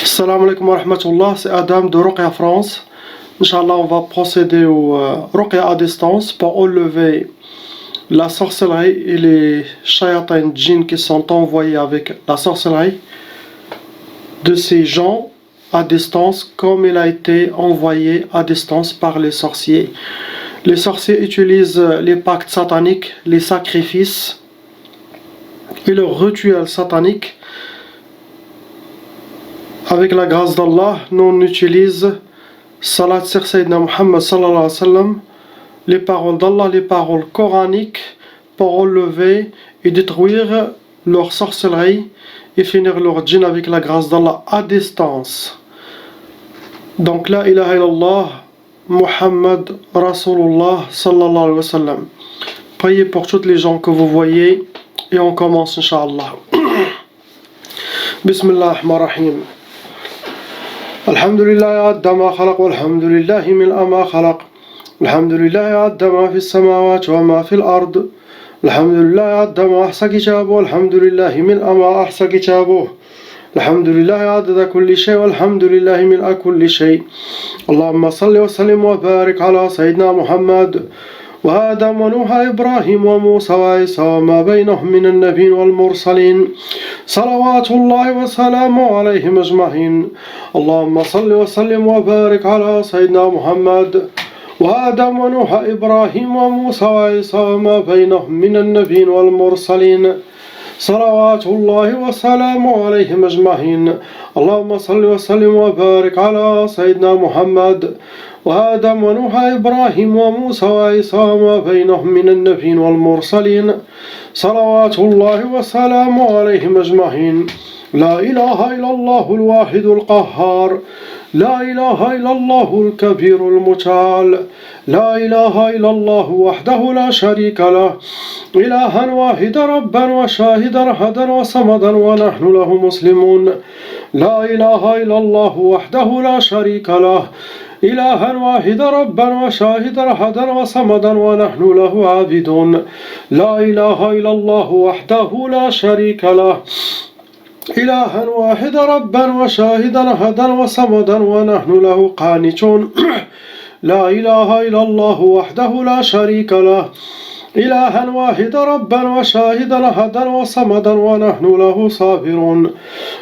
Salam alaikum wa rahmatullah, c'est Adam de Ruqya France. Inch'Allah, on va procéder au Ruqya à distance pour enlever la sorcellerie et les shayatins djinns qui sont envoyés avec la sorcellerie de ces gens à distance comme il a été envoyé à distance par les sorciers. Les sorciers utilisent les pactes sataniques, les sacrifices et leurs rituels sataniques. Avec la grâce d'Allah, nous on utilise Salat sur Sayyidina Muhammad sallallahu alayhi wa sallam, les paroles d'Allah, les paroles coraniques pour enlever et détruire leur sorcellerie et finir leur djinn avec la grâce d'Allah à distance. Donc la ilaha illallah Muhammad Rasulullah sallallahu alayhi wa sallam. Priez pour toutes les gens que vous voyez et on commence incha'Allah. Bismillah ar-Rahman ar-Rahim. الحمد لله عد ما خلق والحمد لله ملء ما خلق الحمد لله عد ما في السماوات وما في الأرض الحمد لله عد ما أحصى كتابه والحمد لله ملء ما أحصى كتابه الحمد لله عدد كل شيء والحمد لله ملء كل شيء اللهم صل وسلم وبارك على سيدنا محمد وآدم ونوح إبراهيم وموسى وعيسى وما بينهم من النبيين والمرسلين صلوات الله وسلامه عليهم أجمعين اللهم صل وسلم وبارك على سيدنا محمد وآدم ونوح إبراهيم وموسى وعيسى وما بينهم من النبيين والمرسلين صلوات الله وسلامه عليهم أجمعين اللهم صل وسلم وبارك على سيدنا محمد وآدم ونوح إبراهيم وموسى وعيسى وما بينهم من النبيين والمرسلين صلوات الله وسلامه عليهم أجمعين لا إله إلا الله الواحد القهار لا إله إلا الله الكبير المتعال لا إله إلا الله وحده لا شريك له إلها واحدا ربا وشاهدا أحدا وصمدا ونحن له مسلمون لا إله إلا الله وحده لا شريك له إلها واحدا ربا وشاهدا أحدا وصمدا ونحن له عابدون لا إله إلا الله وحده لا شريك له إلها واحدا ربا وشاهدا أحدا وصمدا ونحن له قانتون لا إله إلا الله وحده لا شريك له إلها واحدا ربا وشاهدا أحدا وصمدا ونحن له صابرون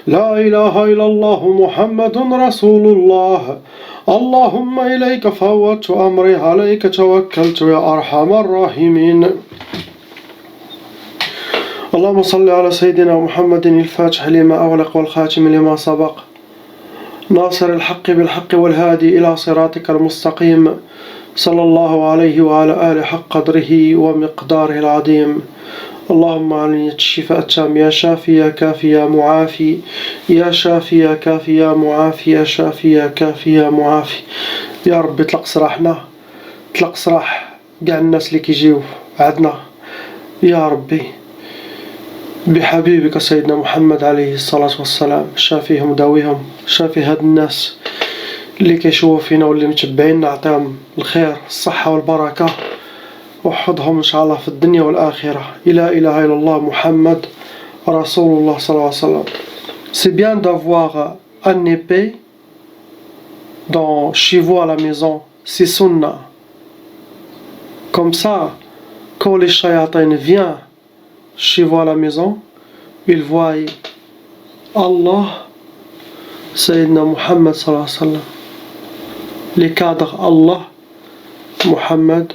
لا إله إلا الله محمد رسول الله اللهم إليك فوضت أمري عليك توكلت يا أرحم الراحمين اللهم صل على سيدنا محمد الفاتح لما أغلق والخاتم لما سبق ناصر الحق بالحق والهادي إلى صراطك المستقيم صلى الله عليه وعلى آله حق قدره ومقداره العظيم اللهم علي الشفاء التام يا شافي يا كافي يا معافي يا شافي يا كافي يا معافي يا شافي يا كافي يا معافي يا ربي طلق سراحنا طلق سراح كاع الناس اللي كيجيو عندنا يا ربي بحبيبك سيدنا محمد عليه الصلاة والسلام شافيهم وداويهم شافي هاد الناس اللي كيشوفوا فينا واللي متبعينا عطاهم الخير الصحة والبركة وحفظهم إن شاء الله في الدنيا والآخرة لا إله إلا الله محمد رسول الله صلى الله عليه وسلم. C'est bien d'avoir un épée chez vous à la maison, c'est sunnah. Comme ça, quand les shayatins viennent chez vous à la maison, ils voient Allah, Sayyidina Muhammad sallallahu alayhi wa sallam, les cadres Allah, Muhammad,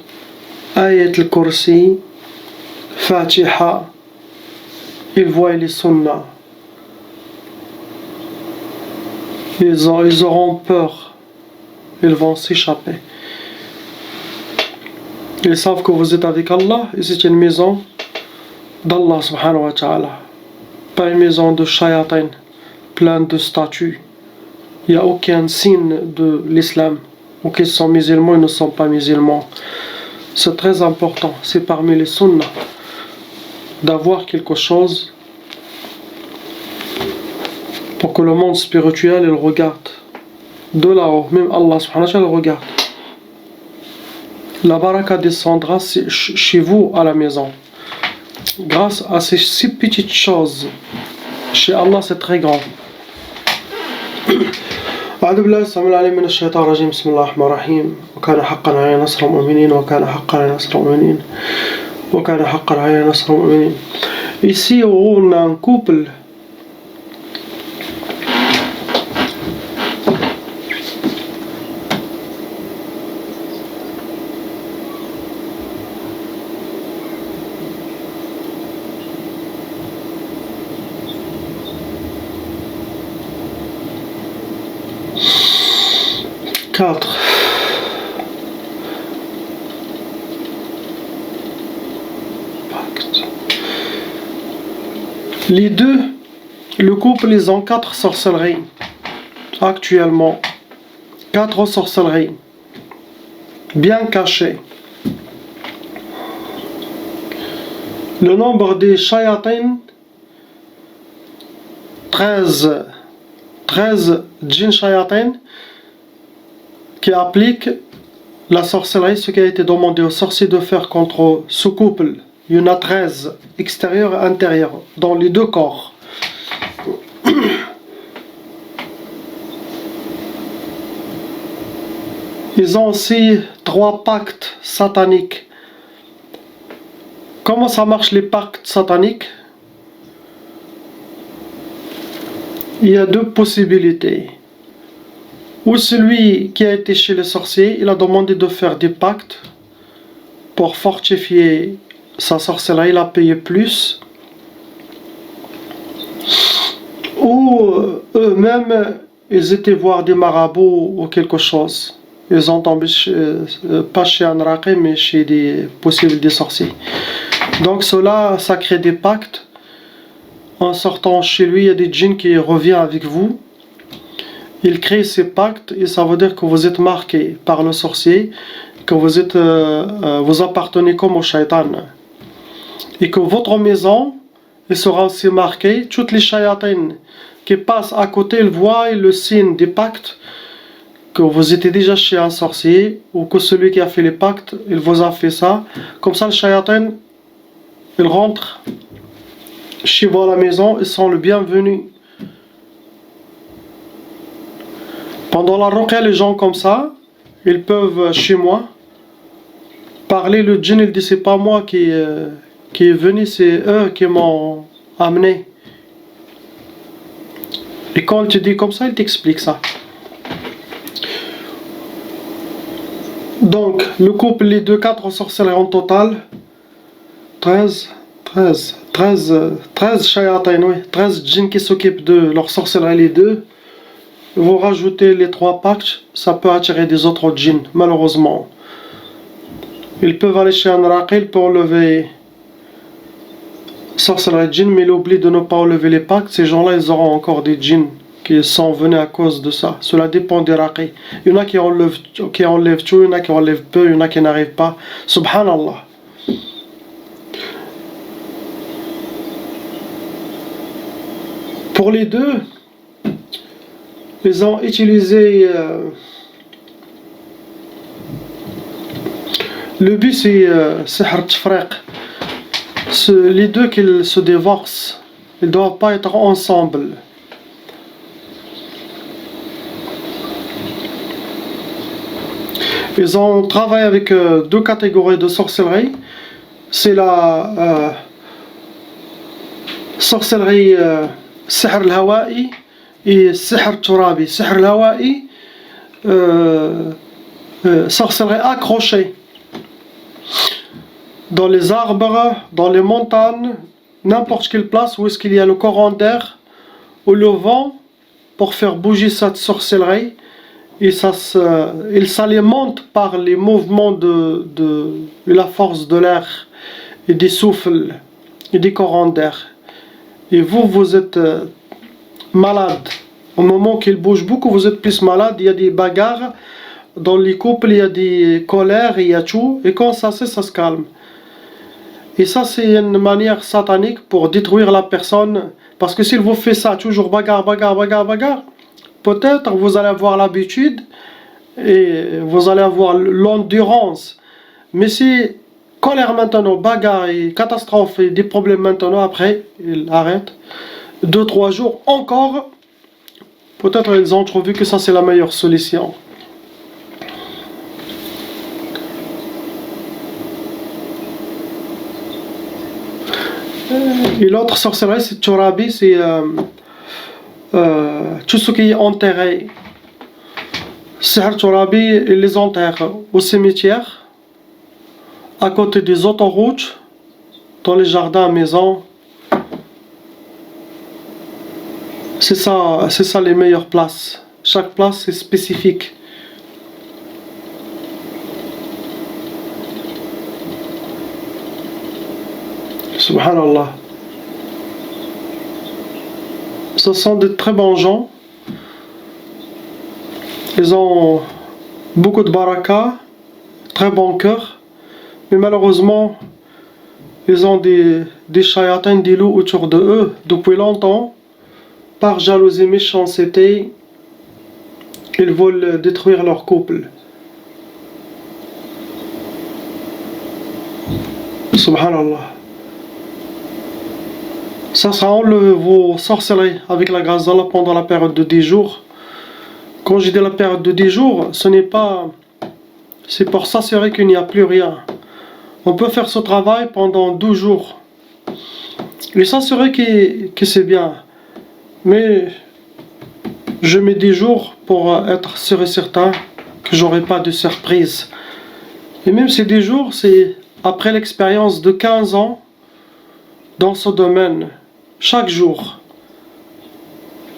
Ayat al-Kursi, Fatiha, ils voient les sunnahs. Ils auront peur, ils vont s'échapper. Ils savent que vous êtes avec Allah et c'est une maison d'Allah subhanahu wa ta'ala, pas une maison de shayatin, pleine de statues. Il n'y a aucun signe de l'islam, ou qu'ils sont musulmans ou ne sont pas musulmans. C'est très important, c'est parmi les sunnahs d'avoir quelque chose pour que le monde spirituel il regarde de là-haut, même Allah subhanahu wa ta'ala regarde. La baraka descendra chez vous à la maison. Grâce à ces petites choses, chez Allah c'est très grand. أعوذ بالله السميع العليم من الشيطان الرجيم بسم الله الرحمن الرحيم وكان حقا علينا نصر المؤمنين وكان حقا علينا نصر المؤمنين وكان حقا علينا نصر المؤمنين. Ici on a un couple quatre. Les deux, le couple, ils ont 4 sorcelleries actuellement. 4 sorcelleries bien cachées. Le nombre des shayatin, 13 djinns shayatin qui appliquent la sorcellerie, ce qui a été demandé aux sorciers de faire contre ce couple. Il y en a 13, extérieur et intérieur, dans les deux corps. Ils ont aussi 3 pactes sataniques. Comment ça marche les pactes sataniques? Il y a 2 possibilités. Ou celui qui a été chez le sorcier, il a demandé de faire des pactes pour fortifier sa sorcellerie, il a payé plus. Ou eux-mêmes, ils étaient voir des marabouts ou quelque chose. Ils ont tombé pas chez un raqi, mais chez des sorciers. Donc cela, ça crée des pactes. En sortant chez lui, il y a des djinns qui reviennent avec vous. Il crée ces pactes et ça veut dire que vous êtes marqué par le sorcier, que vous appartenez comme au shaitan. Et que votre maison, il sera aussi marquée, toutes les shayatines qui passent à côté, ils voient le signe des pactes, que vous étiez déjà chez un sorcier, ou que celui qui a fait les pactes, il vous a fait ça. Comme ça, le shayatin, il rentre chez vous à la maison, ils sont le bienvenu. Pendant la ruqya, les gens comme ça, ils peuvent chez moi parler, le djinn, il dit c'est pas moi qui est venu, c'est eux qui m'ont amené. Et quand il te dit comme ça, il t'explique ça. Donc, le couple, les 4 sorcelleries en total, 13 shayatin, oui, 13 djinns qui s'occupent de leur sorcellerie, les 2. Vous rajoutez les 3 pactes, ça peut attirer des autres djinns, malheureusement. Ils peuvent aller chez un raqi pour enlever sorcellerie djinn, mais il oublie de ne pas enlever les pactes. Ces gens-là, ils auront encore des djinns qui sont venus à cause de ça. Cela dépend des raqis. Il y en a qui enlèvent tout, il y en a qui enlèvent peu, il y en a qui n'arrivent pas. Subhanallah. Pour les 2, ils ont utilisé le but, c'est sihr tafriq. Les 2 qu'ils se divorcent, ils ne doivent pas être ensemble. Ils ont travaillé avec 2 catégories de sorcellerie. C'est la sorcellerie sihr al-hawa'i et sihr al-turabi. Sihr al-hawa'i, sorcellerie accrochée. Dans les arbres, dans les montagnes, n'importe quelle place où est-ce qu'il y a le courant d'air ou le vent pour faire bouger cette sorcellerie. Et il s'alimente par les mouvements de la force de l'air et des souffles et des courants d'air. Et vous êtes malade. Au moment qu'il bouge beaucoup, vous êtes plus malade. Il y a des bagarres dans les couples, il y a des colères, il y a tout. Et quand ça se calme. Et ça, c'est une manière satanique pour détruire la personne. Parce que s'il vous fait ça, toujours bagarre, peut-être vous allez avoir l'habitude et vous allez avoir l'endurance. Mais si colère maintenant, bagarre et catastrophe et des problèmes maintenant, après, il arrête. 2-3 jours encore, Peut-être ils ont trouvé que ça c'est la meilleure solution. Et l'autre sorcellerie, c'est Turabi, c'est tout ce qui est enterré. Sihr Turabi, ils les enterrent au cimetière, à côté des autoroutes, dans les jardins, maisons. C'est ça les meilleures places. Chaque place est spécifique. Subhanallah. Ce sont de très bons gens. Ils ont beaucoup de baraka, très bon cœur. Mais malheureusement, ils ont des shayatins, des loups autour de eux depuis longtemps. Par jalousie, méchanceté, ils veulent détruire leur couple. Subhanallah. Ça sera enlevé vos sorcelleries avec la grâce d'Allah pendant la période de 10 jours. Quand je dis la période de 10 jours, ce n'est pas... C'est pour s'assurer qu'il n'y a plus rien. On peut faire ce travail pendant 12 jours. Et s'assurer que c'est bien. Mais je mets 10 jours pour être sûr et certain que j'aurai pas de surprise. Et même ces 10 jours, c'est après l'expérience de 15 ans dans ce domaine. Chaque jour.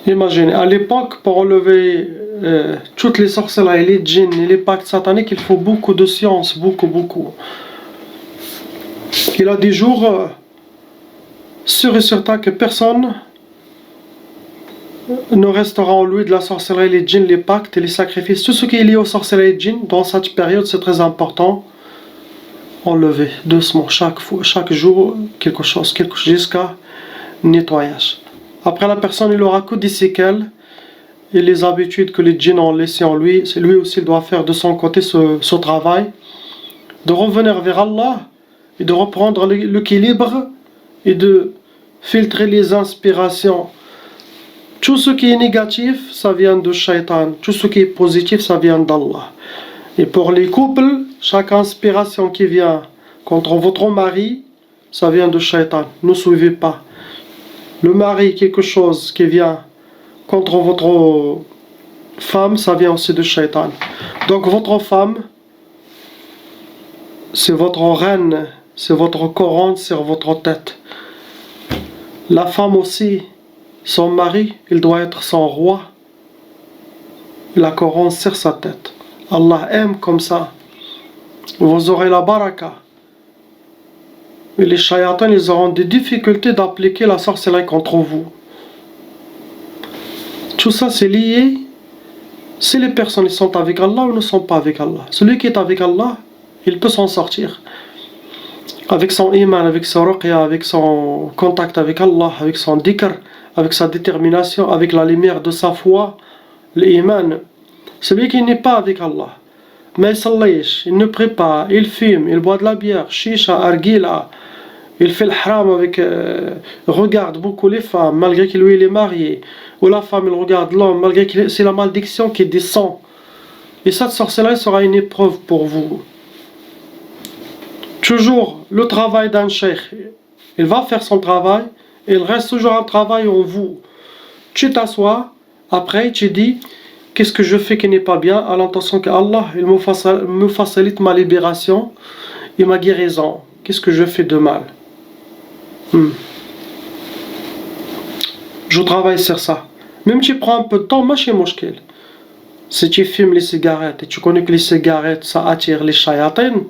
Imaginez, à l'époque, pour enlever toutes les sorcelleries, les djinns et les pactes sataniques, il faut beaucoup de science, beaucoup. Il a des jours sûr et certain que personne ne restera en lui de la sorcellerie, les djinns, les pactes et les sacrifices. Tout ce qui est lié aux sorcelleries et les djinns, dans cette période, c'est très important. Enlever doucement, chaque jour, quelque chose jusqu'à nettoyage. Après, la personne, il aura que des séquelles et les habitudes que les djinns ont laissées en lui. C'est lui aussi, il doit faire de son côté ce travail, de revenir vers Allah et de reprendre l'équilibre et de filtrer les inspirations. Tout ce qui est négatif, ça vient de Shaitan. Tout ce qui est positif, ça vient d'Allah. Et pour les couples, chaque inspiration qui vient contre votre mari, ça vient de Shaitan. Ne suivez pas. Le mari, quelque chose qui vient contre votre femme, ça vient aussi de Shaitan. Donc votre femme, c'est votre reine, c'est votre couronne sur votre tête. La femme aussi, son mari, il doit être son roi. La couronne sur sa tête. Allah aime comme ça. Vous aurez la baraka. Et les shayatans, ils auront des difficultés d'appliquer la sorcellerie contre vous. Tout ça, c'est lié. Si les personnes sont avec Allah ou ne sont pas avec Allah. Celui qui est avec Allah, il peut s'en sortir. Avec son iman, avec son ruqya, avec son contact avec Allah, avec son dhikr, avec sa détermination, avec la lumière de sa foi, l'iman. Celui qui n'est pas avec Allah, mais il ne prie pas, il fume, il boit de la bière, shisha, argila, il fait le haram avec, regarde beaucoup les femmes, malgré que lui il est marié, ou la femme il regarde l'homme, malgré que c'est la malédiction qui descend. Et cette sorcellerie sera une épreuve pour vous. Toujours le travail d'un cheikh, il va faire son travail, et il reste toujours un travail en vous. Tu t'assois, après tu dis, qu'est-ce que je fais qui n'est pas bien, à l'intention que Allah il me facilite ma libération et ma guérison. Qu'est-ce que je fais de mal? Je travaille sur ça. Même si tu prends un peu de temps, mâche moshkil. Si tu fumes les cigarettes, et tu connais que les cigarettes, ça attire les shayatins.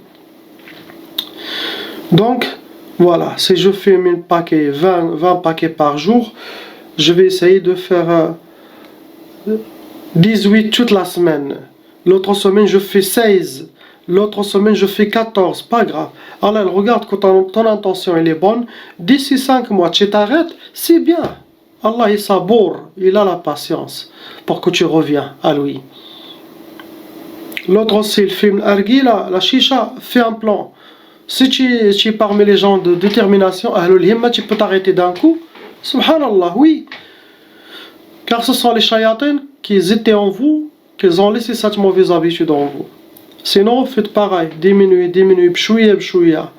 Donc, voilà, si je fume 20 paquets par jour, je vais essayer de faire 18 toute la semaine. L'autre semaine, je fais 16. L'autre semaine, je fais 14. Pas grave. Alors, regarde que ton intention elle est bonne. D'ici 5 mois, tu t'arrêtes. C'est bien. Allah, il saboure. Il a la patience pour que tu reviens à lui. L'autre aussi, il fume l'argila, la chicha, fais un plan. Si tu es parmi les gens de détermination, Ahlul Himma, tu peux t'arrêter d'un coup. Subhanallah, oui. Car ce sont les shayatins qui étaient en vous, qu'ils ont laissé cette mauvaise habitude en vous. Sinon, faites pareil, diminuez, bchouya.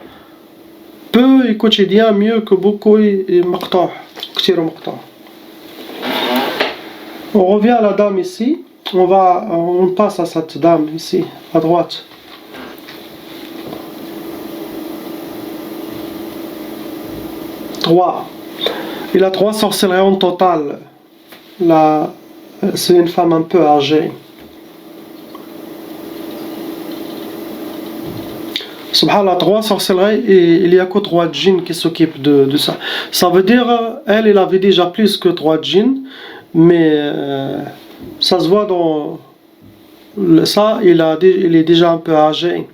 Peu et quotidien, mieux que beaucoup et maqta', ktir maqta'. On revient à la dame ici, on passe à cette dame ici, à droite. Il a 3 sorcelleries en total. C'est une femme un peu âgée. Subhanallah, 3 sorcelleries et il n'y a que 3 djinns qui s'occupent de ça. Ça veut dire, elle avait déjà plus que 3 djinns, mais ça se voit dans ça, il est déjà un peu âgé.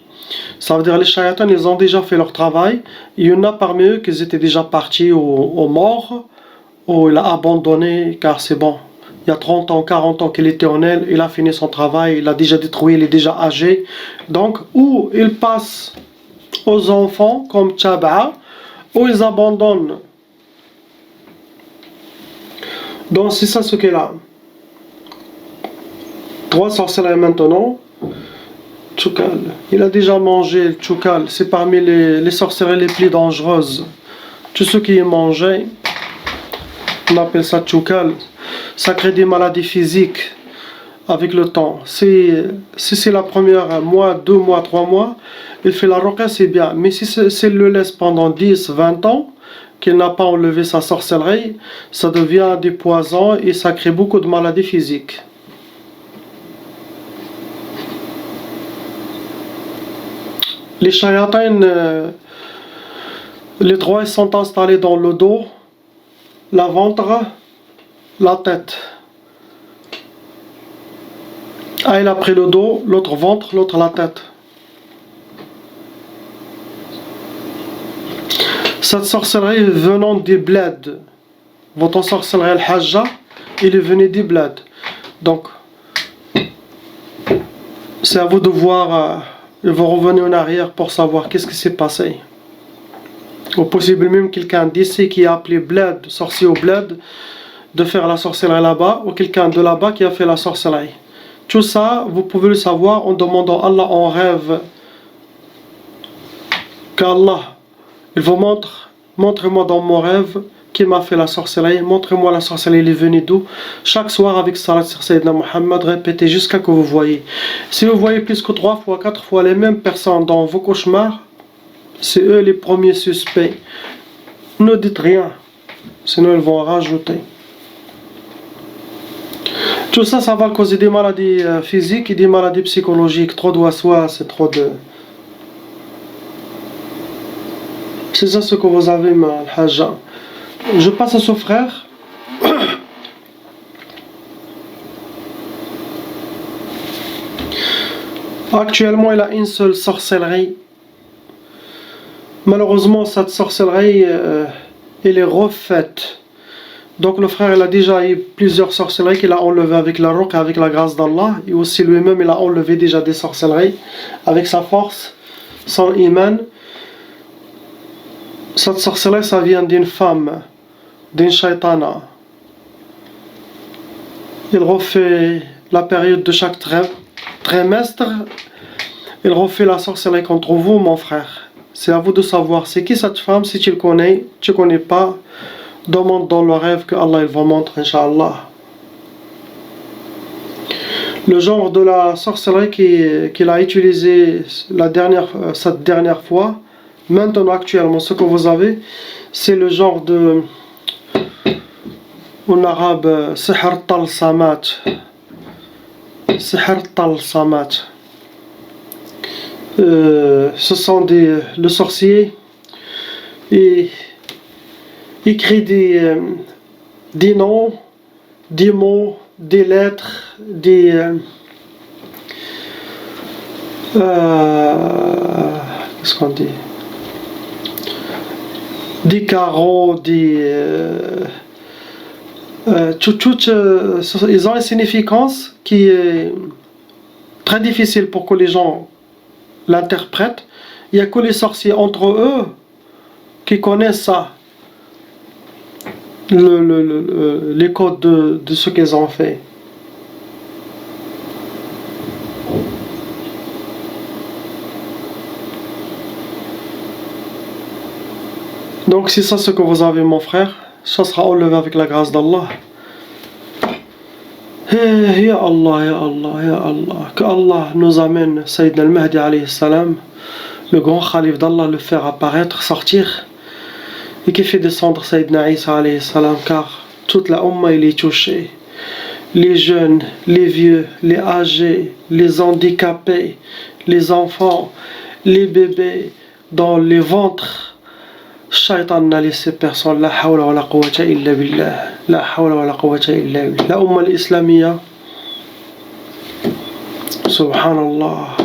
Ça veut dire les shayatans, ils ont déjà fait leur travail. Il y en a parmi eux qui étaient déjà partis aux morts, ou il a abandonné car c'est bon. Il y a 30 ans, 40 ans qu'il était en elle, il a fini son travail, il a déjà détruit, il est déjà âgé. Donc, ou il passe aux enfants comme Tchaba'a, ou ils abandonnent. Donc, c'est ça ce qu'elle a. 3 sorcelleries maintenant. Tchoukal. Il a déjà mangé le tchoukal. C'est parmi les sorcelleries les plus dangereuses. Tous ceux qui y mangeaient, on appelle ça tchoukal. Ça crée des maladies physiques avec le temps. Si c'est la première mois, 2 mois, 3 mois, il fait la ruqya, c'est bien. Mais s'il le laisse pendant 10, 20 ans, qu'il n'a pas enlevé sa sorcellerie, ça devient des poisons et ça crée beaucoup de maladies physiques. Les shayatins, les 3 sont installés dans le dos, la ventre, la tête. Il a pris le dos, l'autre ventre, l'autre la tête. Cette sorcellerie venant des bleds. Votre sorcellerie al-hajja, il est venu des bleds. Donc, c'est à vous de voir. Il va revenir en arrière pour savoir qu'est-ce qui s'est passé. Ou possible même quelqu'un d'ici qui a appelé bled, sorcier au bled, de faire la sorcellerie là-bas, ou quelqu'un de là-bas qui a fait la sorcellerie. Tout ça, vous pouvez le savoir en demandant à Allah en rêve. Qu'Allah, il vous montre-moi dans mon rêve qui m'a fait la sorcellerie, montrez-moi la sorcellerie, elle est venue d'où. Chaque soir avec Salat sur Sayyidina Muhammad, répétez jusqu'à que vous voyez. Si vous voyez plus que 3 fois, 4 fois les mêmes personnes dans vos cauchemars, c'est eux les premiers suspects. Ne dites rien, sinon ils vont rajouter. Tout ça, ça va causer des maladies physiques et des maladies psychologiques. Trop de waswas, c'est trop de... C'est ça ce que vous avez, ma hajja. Je passe à ce frère. Actuellement, il a une seule sorcellerie. Malheureusement, cette sorcellerie, elle est refaite. Donc le frère, il a déjà eu plusieurs sorcelleries qu'il a enlevées avec la ruqya, avec la grâce d'Allah. Et aussi lui-même, il a enlevé déjà des sorcelleries avec sa force, son iman. Cette sorcellerie, ça vient d'une femme, d'une shaitana. Il refait la période de chaque trimestre. Il refait la sorcellerie contre vous, mon frère. C'est à vous de savoir c'est qui cette femme. Si tu le connais, tu ne connais pas, demande dans le rêve que Allah il vous montre, Inch'Allah. Le genre de la sorcellerie qu'il a utilisé cette dernière fois, maintenant actuellement, ce que vous avez, c'est le genre de, en arabe, sihr tal-samat. Sihr tal-samat. Ce sont le sorcier et il crée des noms, des mots, des lettres, qu'est-ce qu'on dit, des carreaux, ils ont une significance qui est très difficile pour que les gens l'interprètent. Il n'y a que les sorciers entre eux qui connaissent ça. les codes de ce qu'ils ont fait. Donc si c'est ce que vous avez mon frère, ça sera enlevé avec la grâce d'Allah. Ya Allah, Ya Allah, Ya Allah. Que Allah nous amène Sayyidina al-Mahdi alayhi salam, le grand Khalif d'Allah, le faire apparaître, sortir, et qui fait descendre Sayyidina Isa alayhi salam, car toute la Ummah il est touchée. Les jeunes, les vieux, les âgés, les handicapés, les enfants, les bébés, dans les ventres. Shaitan n'a laissé personne. La hawla wa la quwwata illa billah. La hawla wa la quwwata illa billah. La Ummah al-Islamiyya. Subhanallah.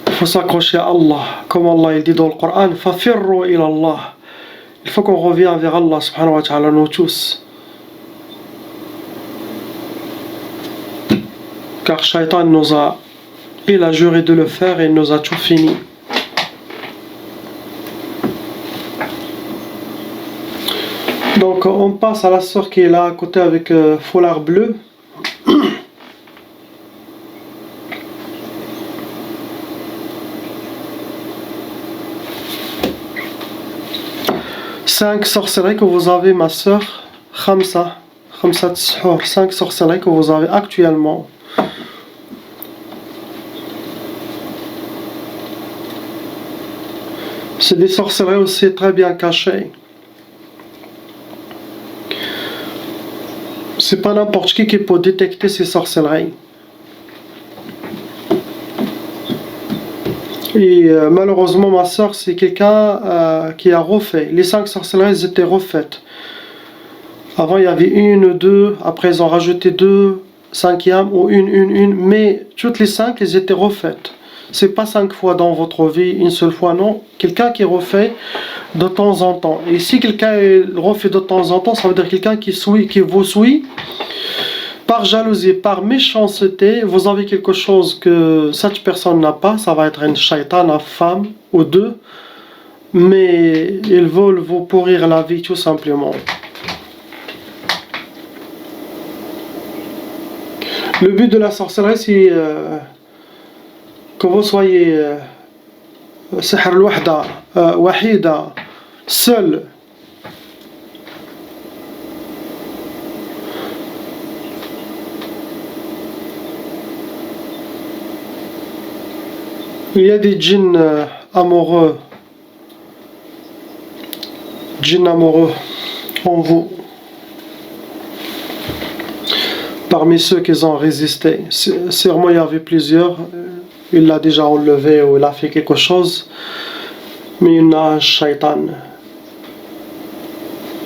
Il faut s'accrocher à Allah. Comme Allah il dit dans le Coran, fafirru ila Allah. Il faut qu'on revienne vers Allah subhanahu wa ta'ala, nous tous. Car Shaitan il a juré de le faire et il nous a tout fini. Donc on passe à la sœur qui est là à côté avec foulard bleu. Cinq sorcelleries que vous avez, ma sœur. Khamsa Tshur. 5 sorcelleries que vous avez actuellement. C'est des sorcelleries aussi très bien cachées. C'est pas n'importe qui peut détecter ces sorcelleries. Et malheureusement, ma soeur, c'est quelqu'un qui a refait. Les 5 sorcelleries étaient refaites. Avant, il y avait 1, 2, après ils ont rajouté 2, 5e ou 1, mais toutes les 5, elles étaient refaites. C'est pas 5 fois dans votre vie, une seule fois, non. Quelqu'un qui refait de temps en temps. Et si quelqu'un refait de temps en temps, ça veut dire quelqu'un qui vous suit par jalousie, par méchanceté. Vous avez quelque chose que cette personne n'a pas, ça va être une shaitan, une femme ou deux, mais ils veulent vous pourrir la vie tout simplement. Le but de la sorcellerie, c'est que vous soyez sihr al-wahda, wahida, seul. Il y a des djinns amoureux en vous. Parmi ceux qui ont résisté, sûrement il y avait plusieurs, il l'a déjà enlevé ou il a fait quelque chose, mais il y en a un shaitan.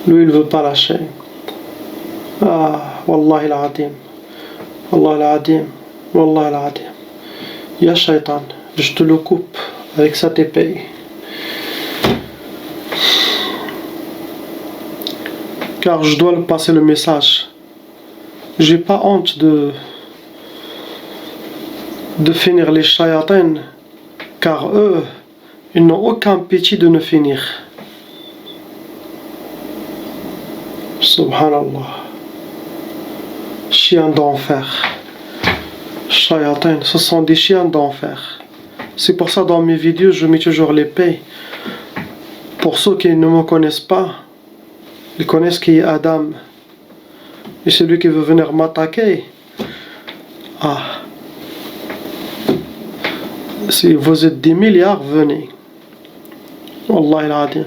Lui, il ne veut pas lâcher. Ah, Wallahi al-Adim. Wallahi al-Adim. Wallahi al-Adim. Ya shaitan, je te le coupe avec cette épée. Car je dois passer le message. J'ai pas honte de finir les shayatins, car eux, ils n'ont aucun pitié de nous finir. Subhanallah. Chiens d'enfer. Shayatins, ce sont des chiens d'enfer. C'est pour ça dans mes vidéos, je mets toujours l'épée. Pour ceux qui ne me connaissent pas, ils connaissent qui est Adam. Et celui qui veut venir m'attaquer, si vous êtes des milliards, venez. Wallahi al-Adim.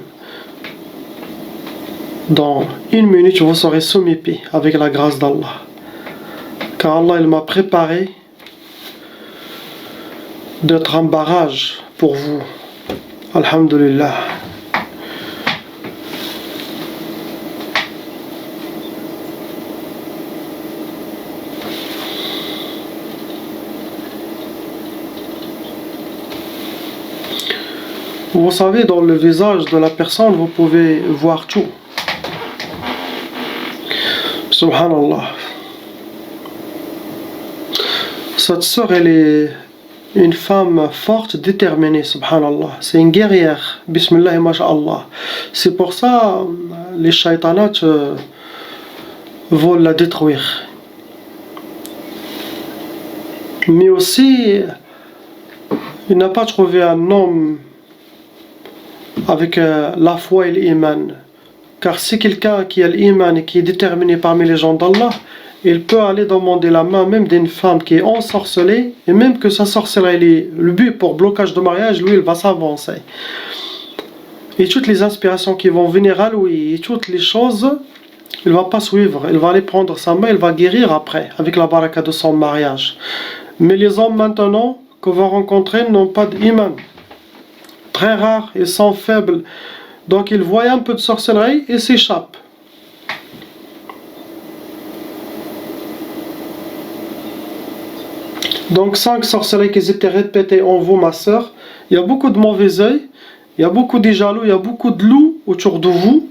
Dans 1 minute, vous serez sous mes pieds avec la grâce d'Allah. Car Allah, il m'a préparé d'être un barrage pour vous. Alhamdulillah. Vous savez, dans le visage de la personne, vous pouvez voir tout. Subhanallah. Cette sœur, elle une femme forte, déterminée, subhanallah. C'est une guerrière, bismillah et masha'Allah. C'est pour ça les shaitanats veulent la détruire. Mais aussi, il n'a pas trouvé un homme avec la foi et l'iman. Car si quelqu'un qui a l'iman et qui est déterminé parmi les gens d'Allah, il peut aller demander la main même d'une femme qui est ensorcelée, et même que sa sorcellerie est le but pour blocage de mariage, lui il va s'avancer. Et toutes les inspirations qui vont venir à lui, et toutes les choses, il ne va pas suivre, il va aller prendre sa main, il va guérir après, avec la baraka de son mariage. Mais les hommes maintenant que vous rencontrez n'ont pas d'iman. Très rares, ils sont faibles. Donc ils voient un peu de sorcellerie et s'échappent. Donc 5 sorcelleries qui étaient répétées en vous, ma soeur. Il y a beaucoup de mauvais œil, il y a beaucoup de jaloux, il y a beaucoup de loups autour de vous.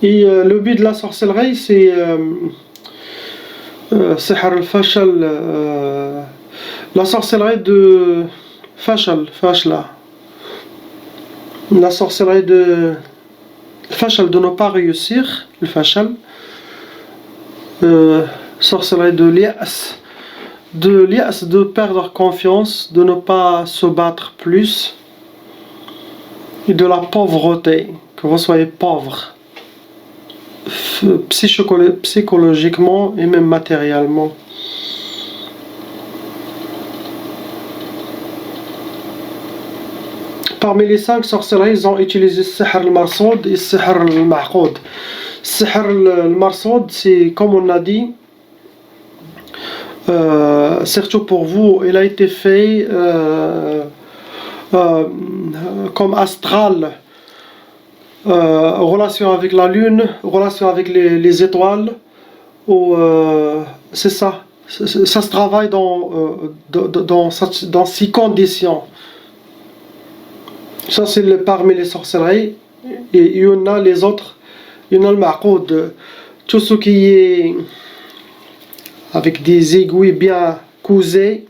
Et le but de la sorcellerie, c'est sihr al-fashal, la sorcellerie de fashla. La sorcellerie de fashal, de ne pas réussir, le fashal. Sorcellerie de lias, de perdre confiance, de ne pas se battre plus. Et de la pauvreté, que vous soyez pauvre. Psychologiquement et même matériellement. Parmi les 5 sorcelleries, ils ont utilisé le sihr al-marsoud et le sihr al-ma'qoud. Le sihr al-marsoud, c'est comme on a dit, surtout pour vous, il a été fait comme astral, relation avec la lune, relation avec les étoiles, ou c'est ça. Ça se travaille dans ces conditions. Ça c'est parmi les sorcelleries. Et il y en a les autres. Il y en a le ma'qoud, tout ce qui est avec des aiguilles bien cousées,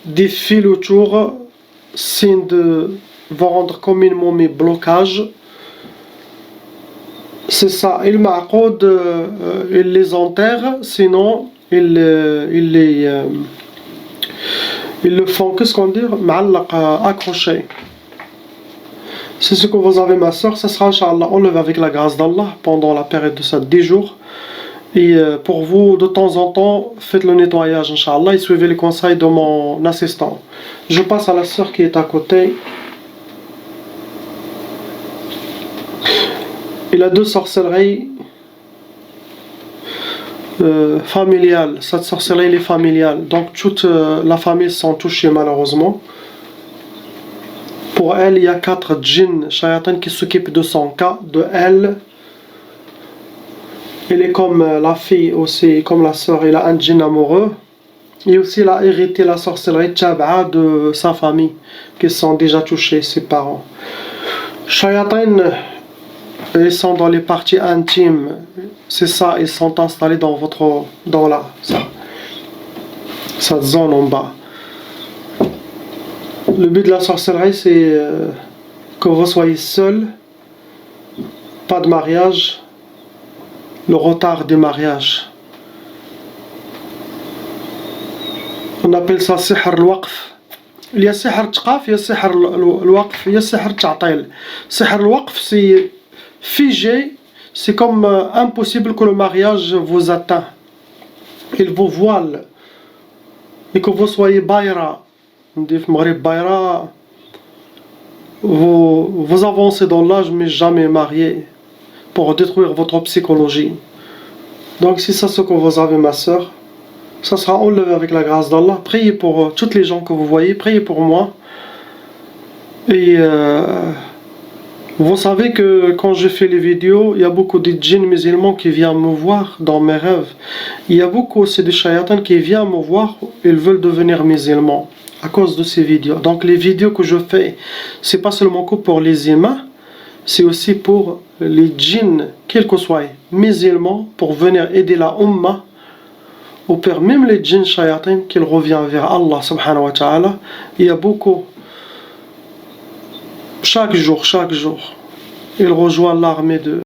des fils autour, signe de vendre comme une momie, blocage. C'est ça. Et le ma'qoud, il les enterre, sinon ils le font, qu'est-ce qu'on dit, accroché. C'est ce que vous avez, ma soeur. Ça sera, Inch'Allah, enlevé avec la grâce d'Allah pendant la période de 10 jours. Et pour vous, de temps en temps, faites le nettoyage, Inch'Allah, et suivez les conseils de mon assistant. Je passe à la soeur qui est à côté. Il a 2 sorcelleries familiales. Cette sorcellerie elle est familiale. Donc toute la famille sont touchées malheureusement. Pour elle, il y a 4 djinns, shayatans qui s'occupent de son cas, de elle. Elle est comme la fille aussi, comme la sœur, elle a un djinn amoureux. Et aussi, elle a hérité la sorcellerie Tchab'a de sa famille, qui sont déjà touchés, ses parents. Shayatans, ils sont dans les parties intimes. C'est ça, ils sont installés dans cette zone en bas. Le but de la sorcellerie, c'est que vous soyez seul, pas de mariage, le retard du mariage. On appelle ça sihr al-waqf. Il y a sihr al-tqaf, il y a sihr al-waqf, il y a sihr al-ta'til. Sihr al-waqf, c'est figé, c'est comme impossible que le mariage vous atteint. Il vous voile. Et que vous soyez bayra. On dit bayra, vous avancez dans l'âge mais jamais marié, pour détruire votre psychologie. Donc si c'est ce que vous avez, ma soeur, ça sera enlevé avec la grâce d'Allah. Priez pour toutes les gens que vous voyez, priez pour moi. Et vous savez que quand je fais les vidéos, il y a beaucoup de djinns musulmans qui viennent me voir dans mes rêves. Il y a beaucoup aussi de shayatans qui viennent me voir, ils veulent devenir musulmans à cause de ces vidéos. Donc les vidéos que je fais, c'est pas seulement que pour les humains, c'est aussi pour les djinns, quels que soient, musulmans, pour venir aider la Ummah opère même les djinns shayatin qu'il revient vers Allah subhanahu wa ta'ala. Il y a beaucoup, chaque jour, il rejoint l'armée de